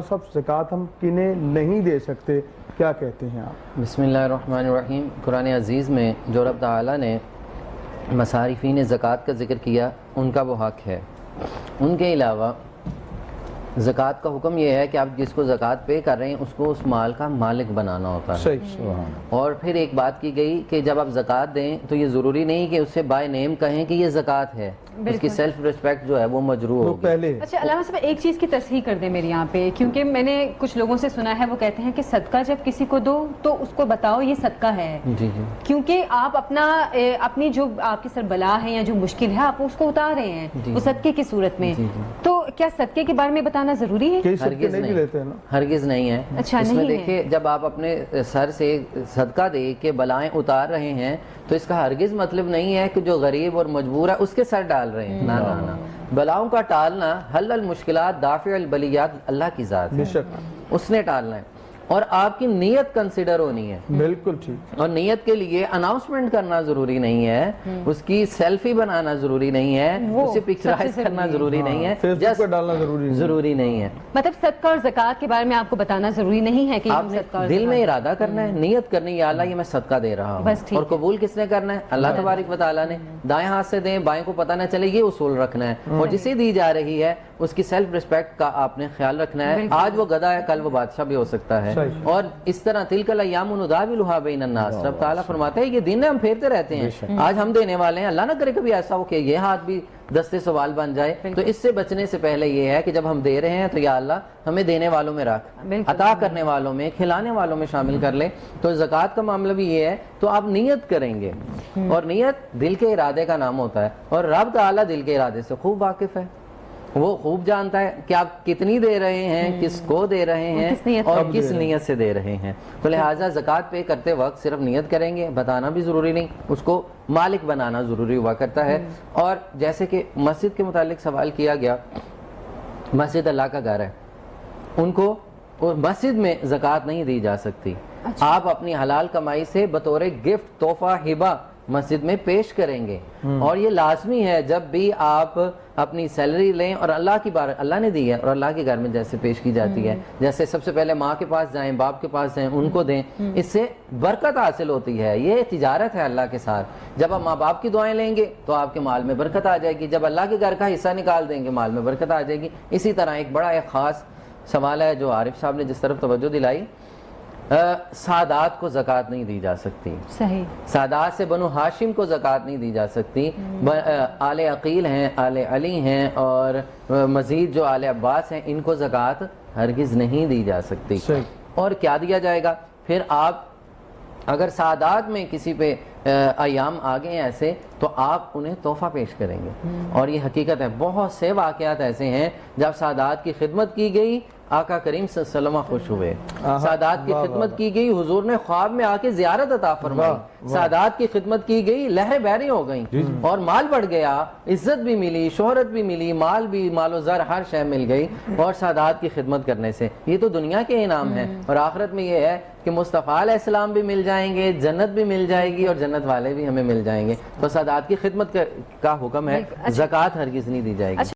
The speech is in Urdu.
سب زکوٰۃ ہم کنہیں نہیں دے سکتے، کیا کہتے ہیں آپ؟ بسم اللہ الرحمن الرحیم۔ قرآن عزیز میں جو رب تعالیٰ نے مصارفین زکوٰۃ کا ذکر کیا ان کا وہ حق ہے، ان کے علاوہ زکوٰۃ کا حکم یہ ہے کہ آپ جس کو زکوٰۃ پے کر رہے ہیں اس کو اس مال کا مالک بنانا ہوتا ہے۔ صحیح۔ اور پھر ایک بات کی گئی کہ جب آپ زکوٰۃ دیں تو یہ ضروری نہیں کہ اس سے بائی نیم کہیں کہ یہ زکوٰۃ ہے، اس کی سیلف ریسپیکٹ جو ہے وہ مجروح ہوگی۔ پہلے اچھا علامہ صاحب ایک چیز کی تصحیح کر دیں میری یہاں پہ، کیونکہ میں نے کچھ لوگوں سے سنا ہے وہ کہتے ہیں کہ صدقہ جب کسی کو دو تو اس کو بتاؤ یہ صدقہ ہے، جی جی، کیونکہ آپ اپنی جو آپ کی سر بلا ہے یا جو مشکل ہے آپ اس کو اتار رہے ہیں وہ صدقے کی صورت میں، تو کیا صدقے کے بارے میں بتانا ضروری ہے؟ ہرگز نہیں، ہرگز نہیں ہے۔ اچھا اس میں نہیں ہے۔ دیکھیں جب آپ اپنے سر سے صدقہ دے کے بلائیں اتار رہے ہیں تو اس کا ہرگز مطلب نہیں ہے کہ جو غریب اور مجبور ہے اس کے سر ڈال رہے ہیں، نہ نہ نہ، بلاؤں کا ٹالنا، حل المشکلات دافع البلیات اللہ کی ذات ہے، اس نے ٹالنا ہے، اور آپ کی نیت کنسیڈر ہونی ہے۔ بالکل ٹھیک۔ اور نیت کے لیے اناؤنسمنٹ کرنا ضروری نہیں ہے، اس کی سیلفی بنانا ضروری نہیں ہے، اسے پکچرائز کرنا ضروری نہیں ہے، فیس بک پہ ڈالنا ضروری نہیں ہے۔ مطلب صدقہ اور زکوٰۃ کے بارے میں آپ کو بتانا ضروری نہیں ہے کہ آپ نے دل میں ارادہ کرنا ہے، نیت کرنی، یا اللہ یہ میں صدقہ دے رہا ہوں، اور قبول کس نے کرنا ہے؟ اللہ تبارک و تعالیٰ نے۔ دائیں ہاتھ سے دیں، بائیں کو پتہ نہ چلے، یہ اصول رکھنا ہے، اور جسے دی جا رہی ہے اس کی سیلف ریسپیکٹ کا آپ نے خیال رکھنا ہے۔ آج وہ گدھا ہے کل وہ بادشاہ بھی ہو سکتا ہے، اور اس طرح تلک الایام نداولها بین الناس، رب تعالیٰ فرماتے ہیں یہ دن ہم پھیرتے رہتے ہیں، آج ہم دینے والے ہیں، اللہ نہ کرے کبھی ایسا ہو کہ یہ ہاتھ بھی دستے سوال بن جائے۔ تو اس سے بچنے سے پہلے یہ ہے کہ جب ہم دے رہے ہیں تو یا اللہ ہمیں دینے والوں میں رکھ، عطا کرنے والوں میں، کھلانے والوں میں شامل کر لے۔ تو زکوٰۃ کا معاملہ بھی یہ ہے، تو آپ نیت کریں گے، اور نیت دل کے ارادے کا نام ہوتا ہے، اور رب تعالیٰ دل کے ارادے سے خوب واقف ہے، وہ خوب جانتا ہے کہ آپ کتنی دے رہے ہیں، کس کو دے رہے ہیں، اور کس نیت سے دے رہے ہیں۔ تو لہٰذا زکوٰۃ پے کرتے وقت صرف نیت کریں گے، بتانا بھی ضروری نہیں، اس کو مالک بنانا ضروری ہوا کرتا ہے۔ اور جیسے کہ مسجد کے متعلق سوال کیا گیا، مسجد اللہ کا گھر ہے، ان کو مسجد میں زکوٰۃ نہیں دی جا سکتی، آپ اپنی حلال کمائی سے بطور گفٹ، تحفہ، ہبہ مسجد میں پیش کریں گے، اور یہ لازمی ہے جب بھی آپ اپنی سیلری لیں اور اللہ کی بار اللہ نے دی ہے اور اللہ کے گھر میں جیسے پیش کی جاتی ہے، جیسے سب سے پہلے ماں کے پاس جائیں، باپ کے پاس جائیں، ان کو دیں، اس سے برکت حاصل ہوتی ہے، یہ تجارت ہے اللہ کے ساتھ۔ جب آپ ماں باپ کی دعائیں لیں گے تو آپ کے مال میں برکت آ جائے گی، جب اللہ کے گھر کا حصہ نکال دیں گے مال میں برکت آ جائے گی۔ اسی طرح ایک بڑا ایک خاص سوال ہے جو عارف صاحب نے جس طرف توجہ دلائی، سادات کو زکوٰۃ نہیں دی جا سکتی، صحیح، سادات سے بنو ہاشم کو زکوٰۃ نہیں دی جا سکتی، آل عقیل ہیں، آل علی ہیں، اور مزید جو آل عباس ہیں، ان کو زکوٰۃ ہرگز نہیں دی جا سکتی۔ اور کیا دیا جائے گا پھر؟ آپ اگر سادات میں کسی پہ ایام آگے ہیں ایسے تو آپ انہیں تحفہ پیش کریں گے، اور یہ حقیقت ہے، بہت سے واقعات ایسے ہیں جب سادات کی خدمت کی گئی، آقا کریم صلی اللہ علیہ وسلم خوش ہوئے، سادات کی خدمت کی گئی، حضور نے خواب میں آ کے زیارت عطا فرمائی، سادات کی خدمت کی گئی، لہریں بحری ہو گئیں، اور مال بڑھ گیا، عزت بھی ملی، شہرت بھی ملی، مال بھی، مال و زر ہر شے مل گئی، اور سادات کی خدمت کرنے سے۔ یہ تو دنیا کے انعام ہیں، اور آخرت میں یہ ہے کہ مصطفیٰ علیہ السلام بھی مل جائیں گے، جنت بھی مل جائے گی، اور جنت والے بھی ہمیں مل جائیں گے۔ تو سادات کی خدمت کا حکم ہے، زکوٰۃ ہرگز نہیں دی جائے گی۔